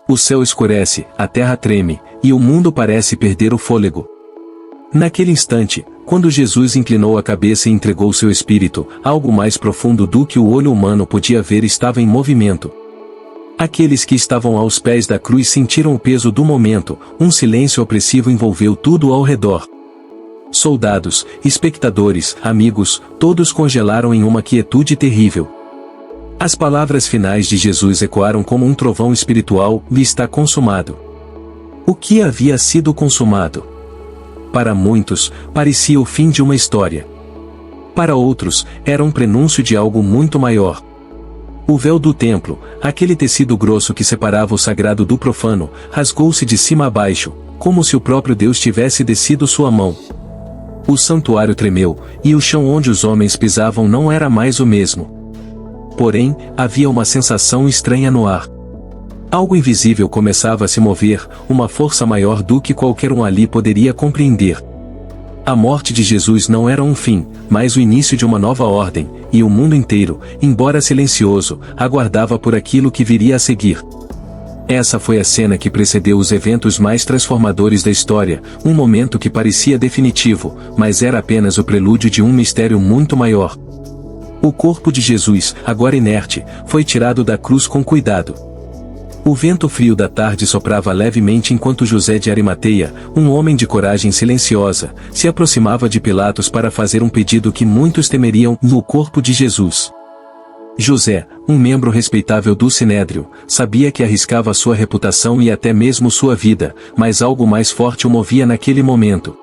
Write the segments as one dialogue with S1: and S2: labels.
S1: O céu escurece, a terra treme, e o mundo parece perder o fôlego. Naquele instante, quando Jesus inclinou a cabeça e entregou seu espírito, algo mais profundo do que o olho humano podia ver estava em movimento. Aqueles que estavam aos pés da cruz sentiram o peso do momento, um silêncio opressivo envolveu tudo ao redor. Soldados, espectadores, amigos, todos congelaram em uma quietude terrível. As palavras finais de Jesus ecoaram como um trovão espiritual: "Lhe está consumado." O que havia sido consumado? Para muitos, parecia o fim de uma história. Para outros, era um prenúncio de algo muito maior. O véu do templo, aquele tecido grosso que separava o sagrado do profano, rasgou-se de cima a baixo, como se o próprio Deus tivesse descido sua mão. O santuário tremeu, e o chão onde os homens pisavam não era mais o mesmo. Porém, havia uma sensação estranha no ar. Algo invisível começava a se mover, uma força maior do que qualquer um ali poderia compreender. A morte de Jesus não era um fim, mas o início de uma nova ordem, e o mundo inteiro, embora silencioso, aguardava por aquilo que viria a seguir. Essa foi a cena que precedeu os eventos mais transformadores da história, um momento que parecia definitivo, mas era apenas o prelúdio de um mistério muito maior. O corpo de Jesus, agora inerte, foi tirado da cruz com cuidado. O vento frio da tarde soprava levemente enquanto José de Arimateia, um homem de coragem silenciosa, se aproximava de Pilatos para fazer um pedido que muitos temeriam: no corpo de Jesus. José, um membro respeitável do Sinédrio, sabia que arriscava sua reputação e até mesmo sua vida, mas algo mais forte o movia naquele momento.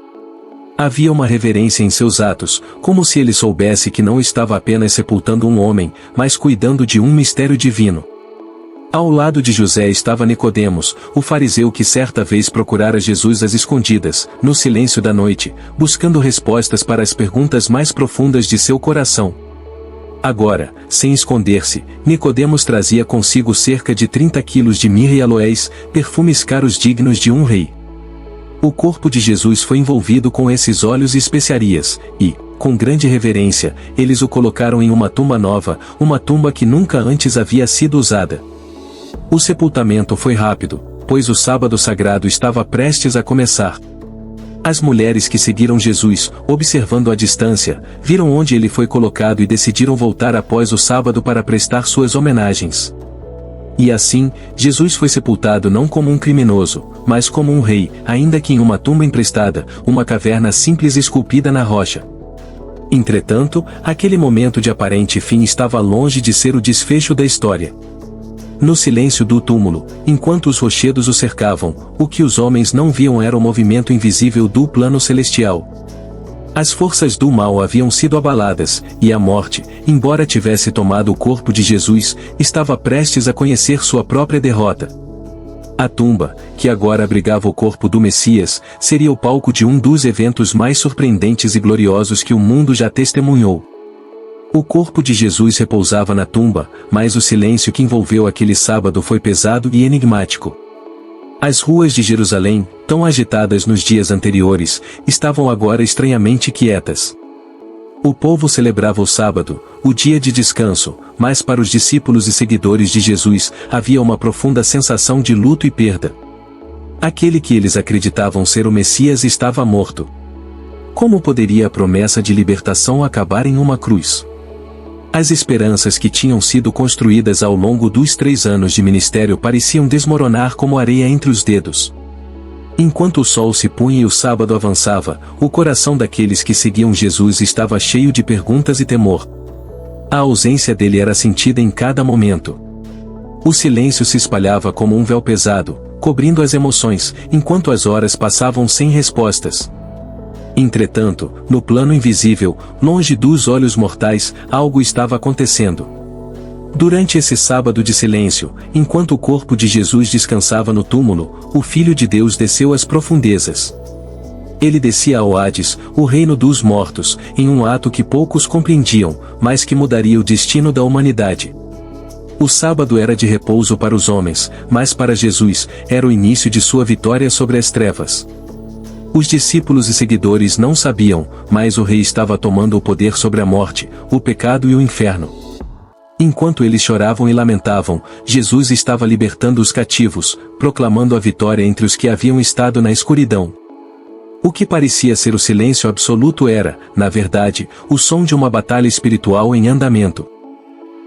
S1: Havia uma reverência em seus atos, como se ele soubesse que não estava apenas sepultando um homem, mas cuidando de um mistério divino. Ao lado de José estava Nicodemos, o fariseu que certa vez procurara Jesus às escondidas, no silêncio da noite, buscando respostas para as perguntas mais profundas de seu coração. Agora, sem esconder-se, Nicodemos trazia consigo cerca de 30 quilos de mirra e aloés, perfumes caros dignos de um rei. O corpo de Jesus foi envolvido com esses óleos e especiarias, e, com grande reverência, eles o colocaram em uma tumba nova, uma tumba que nunca antes havia sido usada. O sepultamento foi rápido, pois o sábado sagrado estava prestes a começar. As mulheres que seguiram Jesus, observando à distância, viram onde ele foi colocado e decidiram voltar após o sábado para prestar suas homenagens. E assim, Jesus foi sepultado não como um criminoso, mas como um rei, ainda que em uma tumba emprestada, uma caverna simples esculpida na rocha. Entretanto, aquele momento de aparente fim estava longe de ser o desfecho da história. No silêncio do túmulo, enquanto os rochedos o cercavam, o que os homens não viam era o movimento invisível do plano celestial. As forças do mal haviam sido abaladas, e a morte, embora tivesse tomado o corpo de Jesus, estava prestes a conhecer sua própria derrota. A tumba, que agora abrigava o corpo do Messias, seria o palco de um dos eventos mais surpreendentes e gloriosos que o mundo já testemunhou. O corpo de Jesus repousava na tumba, mas o silêncio que envolveu aquele sábado foi pesado e enigmático. As ruas de Jerusalém, tão agitadas nos dias anteriores, estavam agora estranhamente quietas. O povo celebrava o sábado, o dia de descanso, mas para os discípulos e seguidores de Jesus, havia uma profunda sensação de luto e perda. Aquele que eles acreditavam ser o Messias estava morto. Como poderia a promessa de libertação acabar em uma cruz? As esperanças que tinham sido construídas ao longo dos 3 anos de ministério pareciam desmoronar como areia entre os dedos. Enquanto o sol se punha e o sábado avançava, o coração daqueles que seguiam Jesus estava cheio de perguntas e temor. A ausência dele era sentida em cada momento. O silêncio se espalhava como um véu pesado, cobrindo as emoções, enquanto as horas passavam sem respostas. Entretanto, no plano invisível, longe dos olhos mortais, algo estava acontecendo. Durante esse sábado de silêncio, enquanto o corpo de Jesus descansava no túmulo, o Filho de Deus desceu às profundezas. Ele descia ao Hades, o reino dos mortos, em um ato que poucos compreendiam, mas que mudaria o destino da humanidade. O sábado era de repouso para os homens, mas para Jesus, era o início de sua vitória sobre as trevas. Os discípulos e seguidores não sabiam, mas o rei estava tomando o poder sobre a morte, o pecado e o inferno. Enquanto eles choravam e lamentavam, Jesus estava libertando os cativos, proclamando a vitória entre os que haviam estado na escuridão. O que parecia ser o silêncio absoluto era, na verdade, o som de uma batalha espiritual em andamento.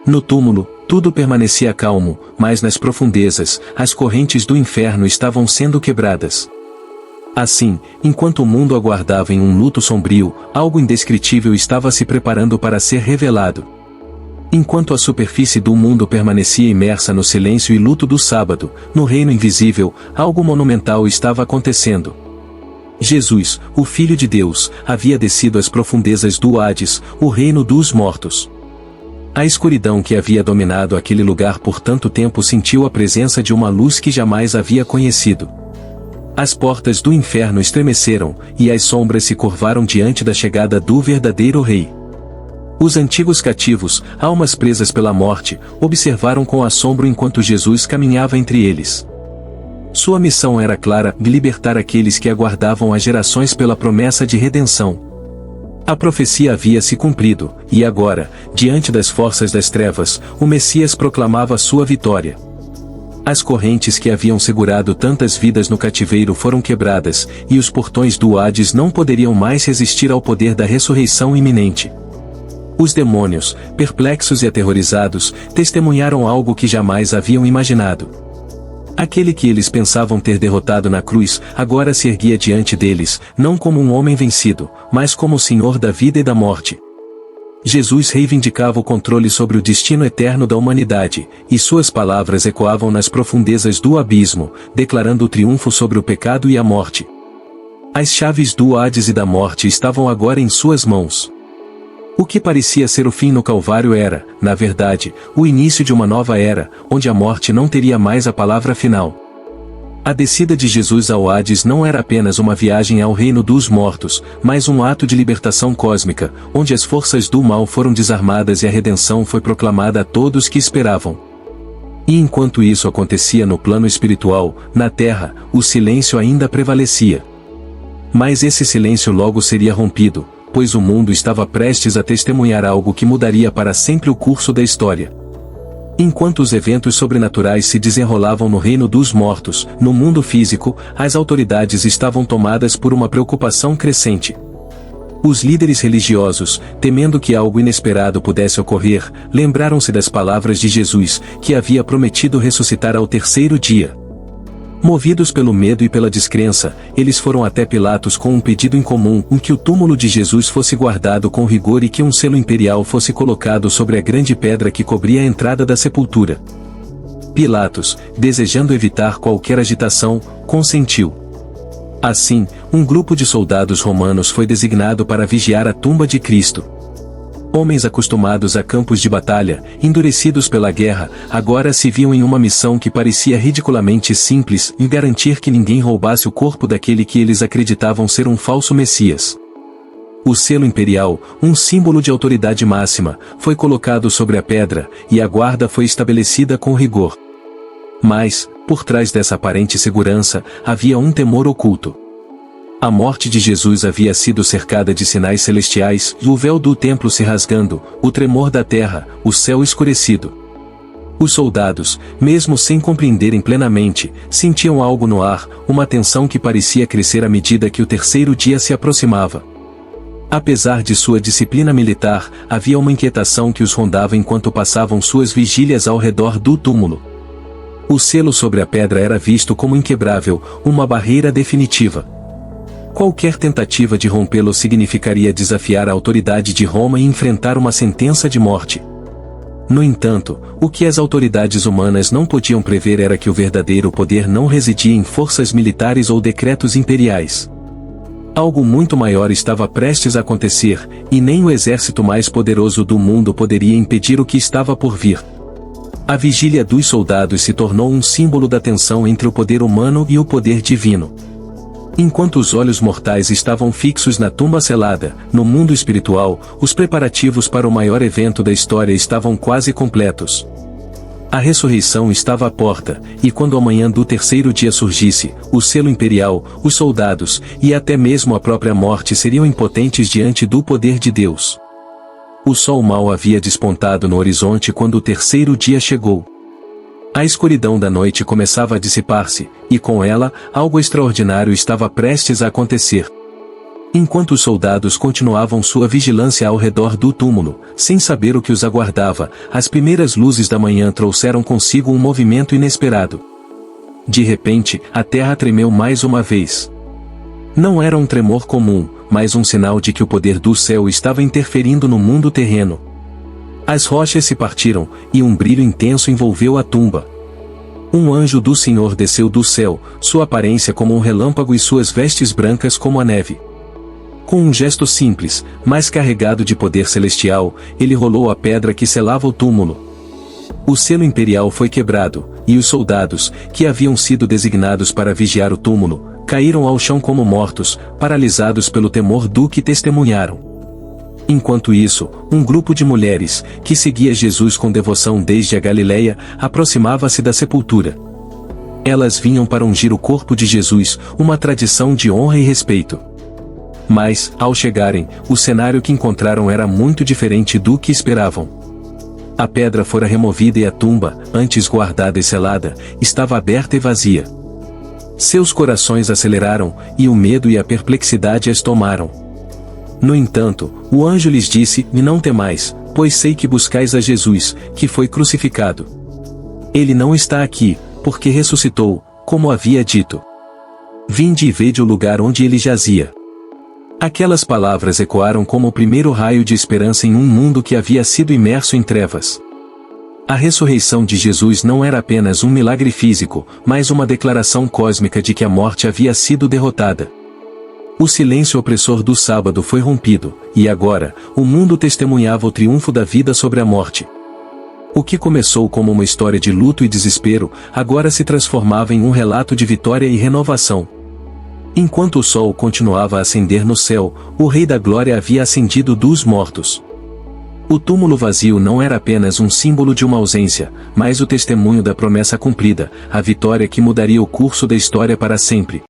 S1: No túmulo, tudo permanecia calmo, mas nas profundezas, as correntes do inferno estavam sendo quebradas. Assim, enquanto o mundo aguardava em um luto sombrio, algo indescritível estava se preparando para ser revelado. Enquanto a superfície do mundo permanecia imersa no silêncio e luto do sábado, no reino invisível, algo monumental estava acontecendo. Jesus, o Filho de Deus, havia descido às profundezas do Hades, o reino dos mortos. A escuridão que havia dominado aquele lugar por tanto tempo sentiu a presença de uma luz que jamais havia conhecido. As portas do inferno estremeceram, e as sombras se curvaram diante da chegada do verdadeiro Rei. Os antigos cativos, almas presas pela morte, observaram com assombro enquanto Jesus caminhava entre eles. Sua missão era clara: libertar aqueles que aguardavam há gerações pela promessa de redenção. A profecia havia se cumprido, e agora, diante das forças das trevas, o Messias proclamava sua vitória. As correntes que haviam segurado tantas vidas no cativeiro foram quebradas, e os portões do Hades não poderiam mais resistir ao poder da ressurreição iminente. Os demônios, perplexos e aterrorizados, testemunharam algo que jamais haviam imaginado. Aquele que eles pensavam ter derrotado na cruz, agora se erguia diante deles, não como um homem vencido, mas como o Senhor da vida e da morte. Jesus reivindicava o controle sobre o destino eterno da humanidade, e suas palavras ecoavam nas profundezas do abismo, declarando o triunfo sobre o pecado e a morte. As chaves do Hades e da morte estavam agora em suas mãos. O que parecia ser o fim no Calvário era, na verdade, o início de uma nova era, onde a morte não teria mais a palavra final. A descida de Jesus ao Hades não era apenas uma viagem ao reino dos mortos, mas um ato de libertação cósmica, onde as forças do mal foram desarmadas e a redenção foi proclamada a todos que esperavam. E enquanto isso acontecia no plano espiritual, na terra, o silêncio ainda prevalecia. Mas esse silêncio logo seria rompido, pois o mundo estava prestes a testemunhar algo que mudaria para sempre o curso da história. Enquanto os eventos sobrenaturais se desenrolavam no reino dos mortos, no mundo físico, as autoridades estavam tomadas por uma preocupação crescente. Os líderes religiosos, temendo que algo inesperado pudesse ocorrer, lembraram-se das palavras de Jesus, que havia prometido ressuscitar ao terceiro dia. Movidos pelo medo e pela descrença, eles foram até Pilatos com um pedido incomum: que o túmulo de Jesus fosse guardado com rigor e que um selo imperial fosse colocado sobre a grande pedra que cobria a entrada da sepultura. Pilatos, desejando evitar qualquer agitação, consentiu. Assim, um grupo de soldados romanos foi designado para vigiar a tumba de Cristo. Homens acostumados a campos de batalha, endurecidos pela guerra, agora se viam em uma missão que parecia ridiculamente simples: garantir que ninguém roubasse o corpo daquele que eles acreditavam ser um falso Messias. O selo imperial, um símbolo de autoridade máxima, foi colocado sobre a pedra, e a guarda foi estabelecida com rigor. Mas, por trás dessa aparente segurança, havia um temor oculto. A morte de Jesus havia sido cercada de sinais celestiais, o véu do templo se rasgando, o tremor da terra, o céu escurecido. Os soldados, mesmo sem compreenderem plenamente, sentiam algo no ar, uma tensão que parecia crescer à medida que o terceiro dia se aproximava. Apesar de sua disciplina militar, havia uma inquietação que os rondava enquanto passavam suas vigílias ao redor do túmulo. O selo sobre a pedra era visto como inquebrável, uma barreira definitiva. Qualquer tentativa de rompê-lo significaria desafiar a autoridade de Roma e enfrentar uma sentença de morte. No entanto, o que as autoridades humanas não podiam prever era que o verdadeiro poder não residia em forças militares ou decretos imperiais. Algo muito maior estava prestes a acontecer, e nem o exército mais poderoso do mundo poderia impedir o que estava por vir. A vigília dos soldados se tornou um símbolo da tensão entre o poder humano e o poder divino. Enquanto os olhos mortais estavam fixos na tumba selada, no mundo espiritual, os preparativos para o maior evento da história estavam quase completos. A ressurreição estava à porta, e quando a manhã do terceiro dia surgisse, o selo imperial, os soldados, e até mesmo a própria morte seriam impotentes diante do poder de Deus. O sol mal havia despontado no horizonte quando o terceiro dia chegou. A escuridão da noite começava a dissipar-se, e com ela, algo extraordinário estava prestes a acontecer. Enquanto os soldados continuavam sua vigilância ao redor do túmulo, sem saber o que os aguardava, as primeiras luzes da manhã trouxeram consigo um movimento inesperado. De repente, a terra tremeu mais uma vez. Não era um tremor comum, mas um sinal de que o poder do céu estava interferindo no mundo terreno. As rochas se partiram, e um brilho intenso envolveu a tumba. Um anjo do Senhor desceu do céu, sua aparência como um relâmpago e suas vestes brancas como a neve. Com um gesto simples, mas carregado de poder celestial, ele rolou a pedra que selava o túmulo. O selo imperial foi quebrado, e os soldados, que haviam sido designados para vigiar o túmulo, caíram ao chão como mortos, paralisados pelo temor do que testemunharam. Enquanto isso, um grupo de mulheres, que seguia Jesus com devoção desde a Galileia, aproximava-se da sepultura. Elas vinham para ungir o corpo de Jesus, uma tradição de honra e respeito. Mas, ao chegarem, o cenário que encontraram era muito diferente do que esperavam. A pedra fora removida e a tumba, antes guardada e selada, estava aberta e vazia. Seus corações aceleraram, e o medo e a perplexidade as tomaram. No entanto, o anjo lhes disse: Não temais, pois sei que buscais a Jesus, que foi crucificado. Ele não está aqui, porque ressuscitou, como havia dito. Vinde e vede o lugar onde ele jazia. Aquelas palavras ecoaram como o primeiro raio de esperança em um mundo que havia sido imerso em trevas. A ressurreição de Jesus não era apenas um milagre físico, mas uma declaração cósmica de que a morte havia sido derrotada. O silêncio opressor do sábado foi rompido, e agora, o mundo testemunhava o triunfo da vida sobre a morte. O que começou como uma história de luto e desespero, agora se transformava em um relato de vitória e renovação. Enquanto o sol continuava a ascender no céu, o Rei da Glória havia ascendido dos mortos. O túmulo vazio não era apenas um símbolo de uma ausência, mas o testemunho da promessa cumprida, a vitória que mudaria o curso da história para sempre.